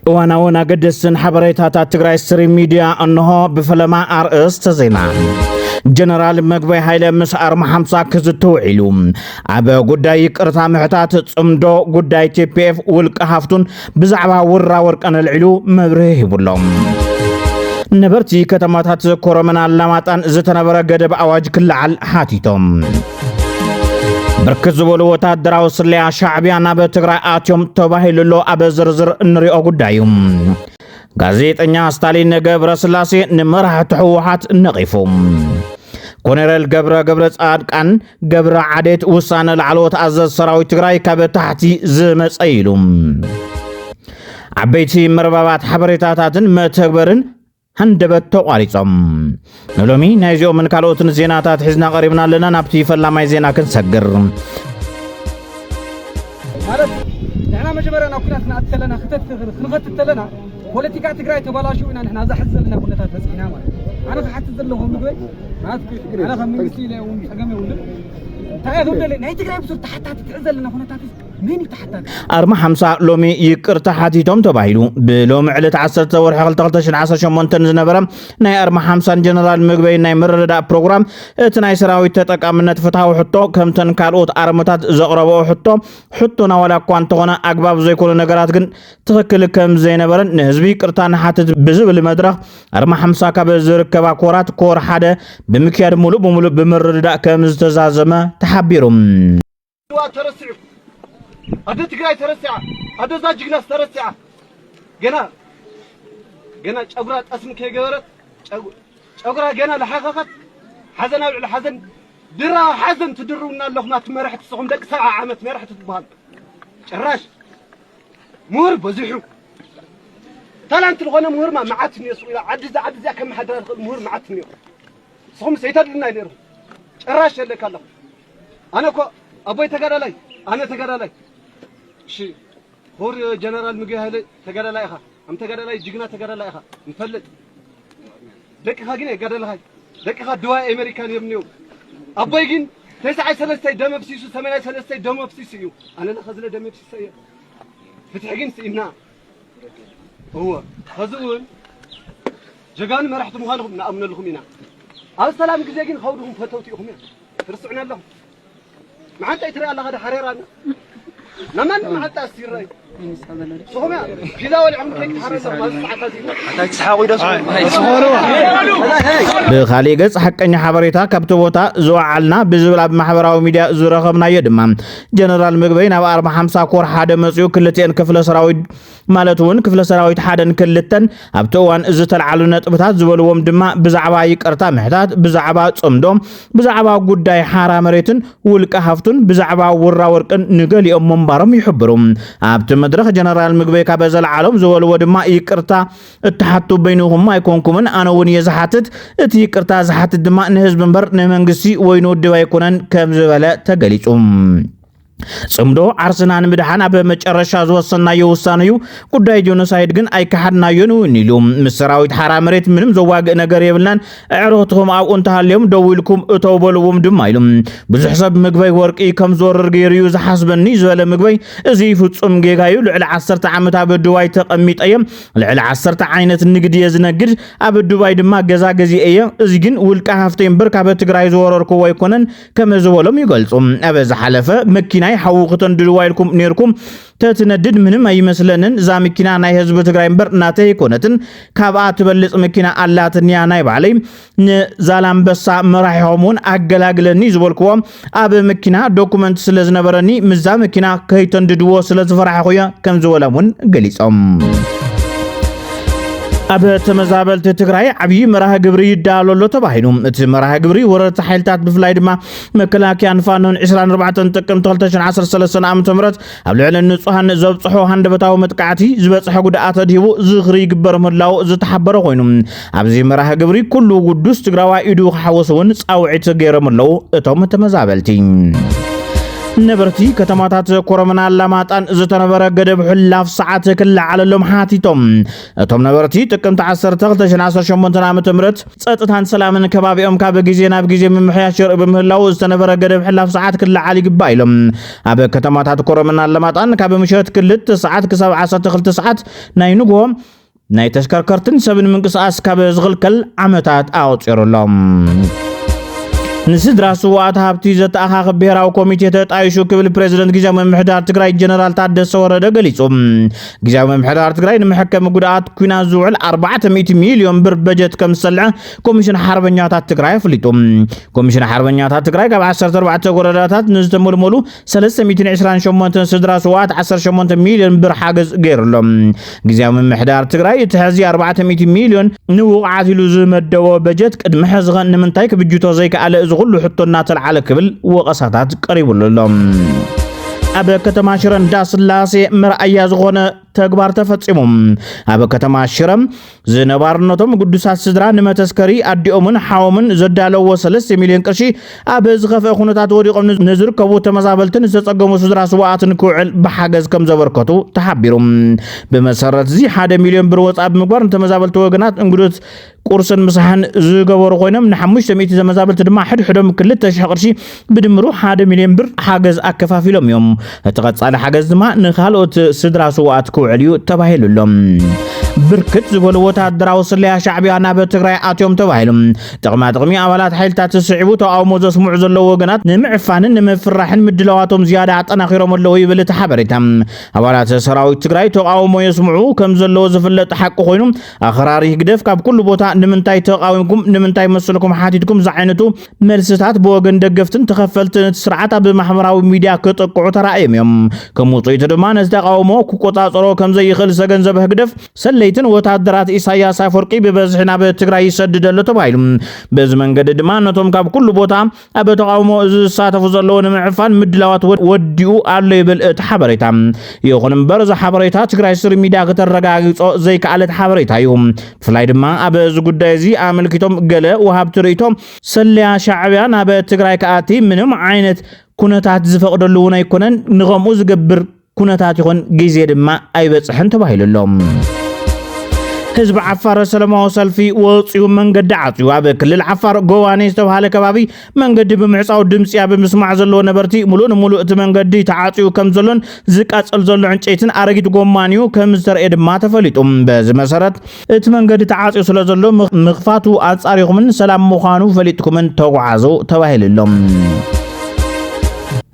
وانا قدسن حبريتات تግራይ ستريم ميديا انه بفلما ارئست زينا جنرال مغبي هايله مسار محمصا كزتوعيلو ابا غداي قرتا محتات صمدو غداي تي بي اف ولق حفتون بزعبا ورا ورقن العلو مبره يبلوم نبرتي كتماتات كورونا لاماتان زتنبره ገደብ አዋጅ ክልዓል ሓቲቶም بركز بولو وتادراو سليا شعبيانا بتግራይ አትዮም ተባሂልሎ አበ ዝርዝር እንሪኦ ጉዳዩም ጋዜጠኛ ስታሊን ገብረ ስላሴ ንመራሕቲ ሕወሓት ነቂፎም ኮሎኔል ገብረ ጻድቃን ገብረ ዓዴት ውሳነ ለዓለወት አዘዝ ሰራዊት ትግራይ ካብ ታሕቲ ዝመፀይሉም ዓበይቲ መርባባት ሓበሬታታትን መተግበርን هندبت تقاريصم نلومي نايزيو من كالوتن زيناتات حزنا قريبنا لنا نبتي فلا ماي زينا كنسجر نحنا مجبرنا كنا اتلنا خطت تلنا بوليتيكا تግራይ ተባላሽውና نحنا زحزلنا ኩነታት ተጽና ማለት انا تحت ዘለኹም ምግበይ انا خميستي لهم حقمي ولد ታያቱ ደለ ናይ ትግራይ ብዙ ተሓታት ትዕዘልና ኩነታት مين تحتك أرمى حمسة لومي يكرت حاتيتهم تبايلو بلوم علت 10 ورح 13 زنبرم ناي أرمى حمسة جنرال مغبي ناي مردا بروجرام تناي سراوي تتقامنت فتحو حطو كم تن كالوت أرمتات زقربو حطونا ولا كوانتونا أقباب زي كل نغرات كن تخكل كم زينبرن نهزبي كرتان حاتت بزبل مدرخ أرمى حمسة كبزر كبا كورات كور حدا بمكيار مولو بمردا كم زتزازمه تحبيرم هذا تقرأي ترسع هذا زاج ناس ترسع جنا شجرات اسمك هي جبرت شجرة جنا لحققت حزن على حزن درا حزن تدرونا الله ما تمرحت صوم دق ساعة عمت مرحت تبان شراش مور بزحو تلانت الغنى مور ما معتني يسوي عدز كم حدا مور معتني صوم سيتاد لنا يدير شراش لك الله أنا كو أبوي تقرأ لي شي هور جنرال مجاهد تقرأ لا إخا أم تقرأ لا جيجنا تقرأ لا إخا نفلت دك خاجين يقرأ لا هاي دك خا دواء أمريكان يبنيو أبوي جين 9 سنة دم بسيسو 8 سنة دم بسيسو أنا لا خزله دم بسيسو فتحجين سينا هو خزون جعان ما رحت مخالهم نأمن لهم هنا السلام جزاجين خودهم فتوتي هم ترسعنا لهم ما أنت ترى الله هذا حريرنا نمان ما حتى أسير رأي صوميا كذا ولا عم كيك حريرنا ما حتى تسحاوي ده بخالي قص حقني حبريتا كبتوتا زوعلنا بزبلاب محبراو ميديا زرخبنا يدمام جنرال مغبين ابو 450 كور حدا مصيو كلتين كفل سراويت مالتون كفل سراويت حدن كلتن ابتوان از تلعلو نطبታት ዝበልዎም ድማ ብዛዕባ ይቅርታ ምሕታት ብዛዕባ ጽምዶም ብዛዕባ ጉዳይ ሓራ መሬትን ውልቀ ሃፍቱን ብዛዕባ ወራ ወርቅን ንገሊኦም መንባሮም ይሕብሩም ኣብቲ መድረኽ ጀነራል ምግበይ ካበዘል ዓለም ዝበልዎ ድማ ይቅርታ እተሓቱ በይንኹም ኣይኮንኩምን ኣነ እውን የዝሓትት እቲ ይቅርታ ዝሓትት ድማ ንህዝብ እምበር ንመንግስቲ ወይ ንውድብ ኣይኮነን ከም ዝበለ ተገሊጹ صمدو عرسنان مدحان أبا مجرشا زوصنا يوصانيو قداي جونوسايد جن أي كحدنا ينوينيلوم مسراويت حرامريت منم زواج نجار يبلان عروتهم أو انتهى اليوم دويلكم اتوبلوهم دمايلوم بزحسب مقبي ورقي كم زور رجيريوز حسبني زوال مقبي زيفوت جيغايو لعل 10 عامت أبا دواي تقميت أيام لعل 10 عينة النقدية زنقر أبا دواي دما جزي أيام زيجن والكهفتين برك أبا تقراي زورركو ويكونن كم زوالهم يقلصم أبا زحلفة مكينا حوقتن دلوايلكم نيركم تتندد منم أي مسلنن زامكينا ناي حزب تግራይ እምበር ናተ ይኮነትን ካብኣ ትበልጽ መኪና ኣላትን ያ ናይ ባለይ ዛላምበሳ መራሒሆሙን ኣገላግለኒ ዝበልክዎም ኣብ መኪና ዶኩመንት ስለዝነበረኒ ምዛ መኪና ከይተንድድዎ ስለዝፈራሕኹያ ከም ዝበለሙን ገሊጾም أب تمزابل تتقرأي عبي مراه قبري دالولو تباهينو مراه قبري ورد حيلتات بفلايد ما مكلاكي أنفانون 24 تقم 13 سنة عام تمرت قبل على النصحان زبصحو هندبتاو متقعتي زبصحو قدعات ديبو زغري قبر ملاو زتحبرو غينو عبزي مراه قبري كله قدوس تقرأوا إدو حوصون أو عيت غير ملاو اتوم تمزابلتي ነበርቲ ከተማታት ኮረምና አላማጣን ዝተነበረ ገደብ ሕላፍ ሰዓት ክልዓለሎም ሓቲቶም እቶም ነበርቲ ጥቅምት 10 2018 ዓ.ም ጸጥታን ሰላምን ከባቢኦም ካብ ግዜ ናብ ግዜ ምምሕያሽ በምህላው ዝተነበረ ገደብ ሕላፍ ሰዓት ክልዓል ይግባእ ኢሎም ኣብ ከተማታት ኮረምና አላማጣን ካብ ምሽት 2 ሰዓት ክሳብ 12 ሰዓት ናይ ንግሆ ናይ ተሽከርከርትን ሰብን ምንቅስቃስ ካብ ዝኽልከል ዓመታት ኣውፅሩሎም ንስድራ ስዋዕት ሃብቲ ዘተኣኻኽ ብሄራዊ ኮሚቴ ተጣይሹ ክብል ፕሬዝደንት ጊዜያዊ ምምሕዳር ትግራይ ጀነራል ታደሰ ወረደ ገሊጹ ጊዜያዊ ምምሕዳር ትግራይ ንምሕከም ጉድኣት ኩናት ዝውዕል 400 ሚልዮን ብር በጀት ከም ዝሰልዐ ኮሚሽን ሓርበኛታት ትግራይ ኣፍሊጡ ኮሚሽን ሓርበኛታት ትግራይ ካብ 14 ወረዳታት ንዝተመልመሉ 328 ስድራ ስዋዕት 18 ሚልዮን ብር ሓገዝ ገይሩሎም ጊዜያዊ ምምሕዳር ትግራይ እቲ ሕዚ 400 ሚልዮን ንውቕዓት ኢሉ ዝመደቦ በጀት ቅድሚ ሕዚ ንምንታይ ክብጅቶ ዘይከኣለ كل حطنا تلعلى كبل وقصاتات قريب لهم أبا كتما شرن داس اللاسي مرأي زغونة تكبار تفتصمهم أبا كتما شرم زنبارنتهم قدسات سدران نمتسكري أدي أمن حاومن زدالو وسلس مليون كرشي أبا زغف أخونتات وريقهم نزر كبو تمزابلتن ستقمو سدرا سواعتن كوعل بحاجز كم زوركتو تحبيرهم بمسارات زي 1 مليون بروت أب مقبار تمزابلت وقنات انقدوت قرصن مسحن زغبور خوينم نحمش تميت زمزابلت دما حدهم كلتا شقرشي بدمرو 1 مليون بر حاجز أكفافيلهم يوم تقصال حاجز دما نخالوت سدرا سواعت كوعليو تباهيلهم بركت زبلو وتادراو سليا شعبيانا بتግራይ አትዮም ተባሂሎም ጥቅሚ አባላት ኃይልታት ተስዒቡ ተቃውሞ ዘስምዑ ዘለው ወገናት ንምዕፋንን ንምፍራሕን ምድላዋቶም ዝያዳ አጠናኺሮም ኣለው ይብል ተሓበሬታ አባላት ሰራዊት ትግራይ ተቃውሞ የስምዑ ከም ዘለው ዝፍለጥ ሓቂ ኮይኑ አኽራሪ ግደፍ ካብ ኩሉ ቦታ ንምንታይ ተቃዊምኩም ንምንታይ መስልኩም ሓቲትኩም ዝዓይነቱ መልስታት በወገን ደገፍትን ተኸፈልትን ስርዓት ኣብ ማሕበራዊ ሚድያ ከጠቅዑ ተራእዮም ከም ውጽኢት ድማ ነዝተቃውሞ ክቆጻጸሮ ከም ዘይኽእል ሰገንዘብ ግደፍ ሰለይትን ወታደራት ኢሳያስ አፈወርቂ በበዝሕና በትግራይ ይሰድደሉ ተባይሉ በዚ መንገድ ድማ ነቶም ካብ ኩሉ ቦታ ኣብ ተቃውሞ ዝሳተፉ ዘለው ንምዕፋን ምድላዋት ወዲኡ ኣሎ ይብል ተሓበሬታ ይኹን እምበር ሓበሬታ ትግራይ ስር ሚድያ ከተረጋግጾ ዘይከኣለት ሓበሬታ እዩ ፍላይ ድማ ኣብ እዚ ጉዳይ እዚ ኣመልኪቶም ገለ ወሃብቲ ርእይቶም ሰለያ ሻዕብያ ናብ ትግራይ ከኣቲ ምንም ዓይነት ኩነታት ዝፈቅደሉ እውን ኣይኮነን ንኸምኡ ዝገብር ኩነታት ይኹን ግዜ ድማ ኣይበጽሕን ተባሂሉሎም ህዝብ ዓፋር ሰላማዊ ሰልፊ ወጽዩ መንገዲ ዓጽዩ ኣብ ክልል ዓፋር ጎዋኔ ዝተባሃለ ከባቢ መንገዲ ብምዕጻው ድምጽ ኣብ ምስማዕ ዘሎ ነበርቲ ሙሉእ እቲ መንገዲ ተዓጽዩ ከም ዘሎን ዝቃጸል ዘሎ ዕንጨይትን ኣረጊት ጎማንዩ ከም ዝተርኤ ድማ ተፈሊጡ በዚ መሰረት እቲ መንገዲ ተዓጽዩ ስለ ዘሎ ምኽፋቱ ኣጻሪኹምን ሰላም ምዃኑ ፈሊጥኩምን ተጓዓዙ ተባሂሉሎም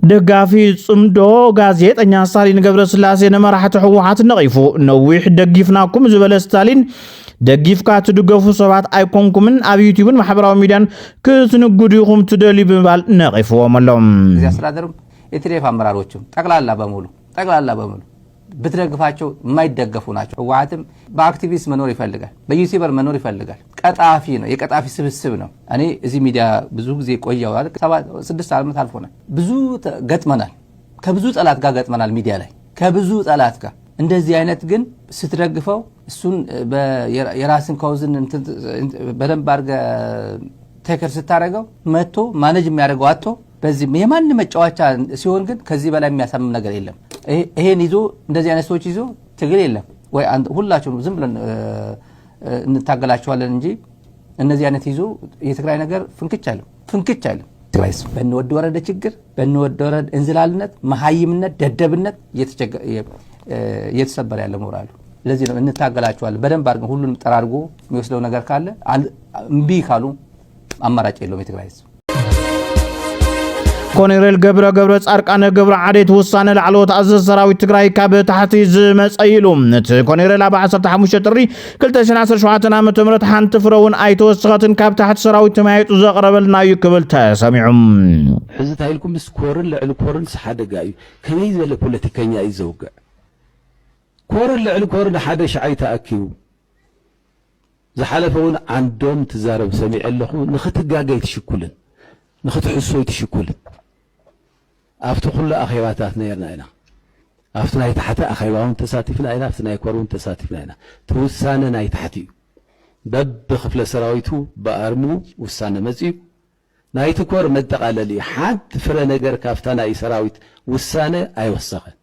ደጋፊ ጽምዶ ጋዜጠኛ ስታሊን ገብረስላሴ ነመራሕቲ ሕወሓት ነቂፉ ነዊሕ ደጊፍናኩም ዝበለ ስታሊን ደጊፍካ ትድገፉ ሰባት ኣይኮንኩምን ኣብ ዩቲዩብን ማሕበራዊ ሚድያን ክትንግዱኹም ትደልዩ ብምባል ነቂፍዎም ኣሎም እዚ አስተዳደሩ የትሬፍ አመራሮችም ጠቅላላ በሙሉ ብትደግፋቸው የማይደገፉ ናቸው ህወሓትም በአክቲቪስት መኖር ይፈልጋል በዩቲዩበር መኖር ይፈልጋል ቀጣፊ ነው የቀጣፊ ስብስብ ነው እኔ እዚህ ሚዲያ ብዙ ጊዜ ቆየው 6 ዓመት አልፎናል ብዙ ገጥመናል ከብዙ ጠላት ጋር ገጥመናል ሚዲያ ላይ ከብዙ ጠላት ጋር እንደዚህ አይነት ግን ስትደግፈው እሱን የራስን ካውዝን በደንብ አርገ ተከር ስታረጋው መጥቶ ማኔጅ የሚያደርገው አጥቶ በዚህ የማን መጫወቻ ሲሆን ግን ከዚህ በላይ የሚያሳምም ነገር የለም ይሄን ይዞ እንደዚህ አይነት ሰዎች ይዞ ትግል የለም ወይ ሁላችሁም ዝም ብለን እንታገላቸዋለን እንጂ እነዚህ አይነት ይዞ የትግራይ ነገር ፍንክች አለ ትግራይስ በእንወድ ወረደ ችግር በእንወድ ወረደ እንዝላልነት መሃይምነት ደደብነት እየተሰበረ ያለ ሞራሉ ለዚህ ነው እንታገላቸዋለን በደንብ አድርገን ሁሉንም ጠራርጎ የሚወስደው ነገር ካለ እምቢ ካሉ አማራጭ የለውም የትግራይስ ኮሎኔል ገብረ ጻርቃነ ገብረ ዓዴት ውሳነ ላዕለዎት ኣዘዝ ሰራዊት ትግራይ ካብ ታሕቲ ዝመጸይሉ እቲ ኮሎኔል ኣብ 15 ጥሪ 2017 ዓ.ም ሓንቲ ፍረውን ኣይተወሰኸትን ካብ ታሕቲ ሰራዊት ተማይጡ ዘቕረበልናዩ ክብል ተሰሚዑ ሕዚ ታይልኩም ምስ ኮርን ልዕሊ ኮርን ሓደጋ እዩ ከመይ ዝበለ ፖለቲከኛ እዩ ዘውግዕ ኮርን ልዕሊ ኮርን ሓደ ሻዓይ ተኣኪቡ ዝሓለፈውን ዓንዶም ትዛረብ ሰሚዕ ኣለኹ ንኽትጋገይ ትሽኩልን ንኽትሕሶይ ትሽኩልን أفتح كل أخيواتنا يرنا أفتنا يتحت أخيوان تساتفنا إلى أفتنا يكورون تساتفنا إلى توسانا نايتحتي بب خفل سراويتو بأرمو وسانا مزيب ናይቲ ኮር መጠቃለሊ ሓንቲ ፍረ ነገር ካፍታ ናይ ሰራዊት ውሳነ ኣይወሰኸን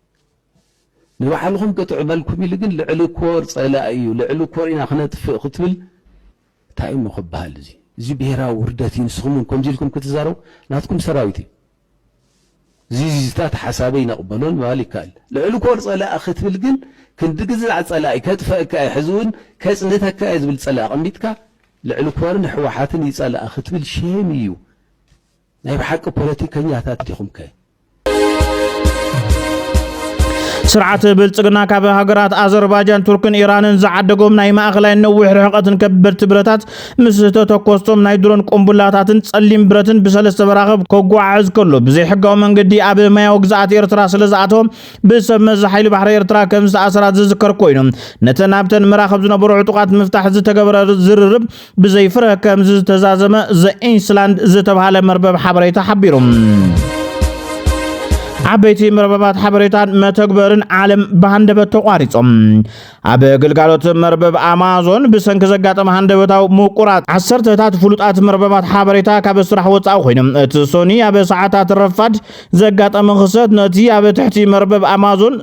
ንባዕልኩም ክትዕመልኩም ኢሉ ግን ልዕሊ ኮር ፀላእ እዩ ልዕሊ ኮር ኢና ክነጥፍእ ክትብል እንታይ እዩ ክበሃል እዚ ብሄራዊ ውርደት እዩ ንስኹም ከምዚ ኢልኩም ክትዛረቡ ናትኩም ሰራዊት እዩ ዝታት ሓሳበይ ነቕበሎን ምባል ይከኣል ልዕሊ ኮር ፀላእ ክትብል ግን ክንድግዝዕ ፀላእ ከጥፈአካ ሕዚ እውን ከፅንተካ ዝብል ፀላእ ቀሚጥካ ልዕሊ ኮርን ሕወሓትን ይፀላእ ክትብል ሸም እዩ ናይ ብሓቂ ፖለቲከኛታት ዲኹም ከ ስርዓት ብልጽግና ካብ ሃገራት አዘርባይጃን ቱርክን ኢራንን ዝዓደጎም ናይ ማእኸላይ ነዊሕ ርሕቀትን ከበድቲ ብረታት ምስ ተተኮስቶም ናይ ድሮን ቆምቡላታትን ጸሊም ብረትን ብሰለስተ መራኸብ ከጓዓዝ ከሎ ብዘይ ሕጋዊ መንገዲ ኣብ ማያዊ ግዛኣት ኤርትራ ስለ ዝኣተወ ብሰብ መዚ ሓይሊ ባሕሪ ኤርትራ ከም ዝተኣሰራ ዝዝከር ኮይኑ ነተን ኣብተን መራኸብ ዝነበሩ ዕጡቃት ምፍታሕ ዝተገበረ ዝርርብ ብዘይ ፍረ ከም ዝተዛዘመ ዘኢንስላንድ ዝተባሃለ መርበብ ሓበሬታ ሓቢሮም ዓበይቲ መርበባት ሓበሬታን መተግበርን ዓለም ብሃንደበት ተቋሪጾም ኣብ ግልጋሎት መርበብ ኣማዞን ብሰንኪ ዘጋጠመ ሃንደበታዊ ምቁራት ዓሰርተታት ፍሉጣት መርበባት ሓበሬታ ካብ ስራሕ ወፃኢ ኮይኖም እቲ ሶኒ ኣብ ሰዓታት ረፋድ ዘጋጠመ ክሰት ነቲ ኣብ ትሕቲ መርበብ ኣማዞን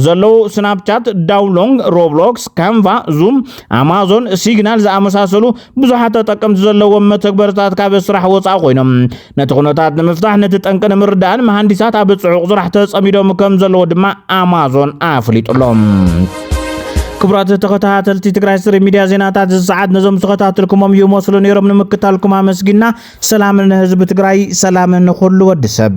ዘለው ስናፕቻት ዳውንሎንግ ሮብሎክስ ካንቫ ዙም ኣማዞን ሲግናል ዝኣመሳሰሉ ብዙሓት ተጠቀምቲ ዘለዎም መተግበርታት ካብ ስራሕ ወፃኢ ኮይኖም ነቲ ኩነታት ንምፍታሕ ነቲ ጠንቂ ንምርዳእን መሃንዲሳት ኣብ ጽዑቕ ስራሕ ተጸሚዶም ከም ዘለዎ ድማ ኣማዞን ኣፍሊጡሎም ክቡራት ተኸታተልቲ ትግራይ ስሪ ሚድያ ዜናታት ሰዓት ነዞም ተኸታተልኩሞም ይመስሉ ነይሮም ንምክታልኩም ኣመስግና ሰላም ንህዝቢ ትግራይ ሰላም ንኹሉ ወዲ ሰብ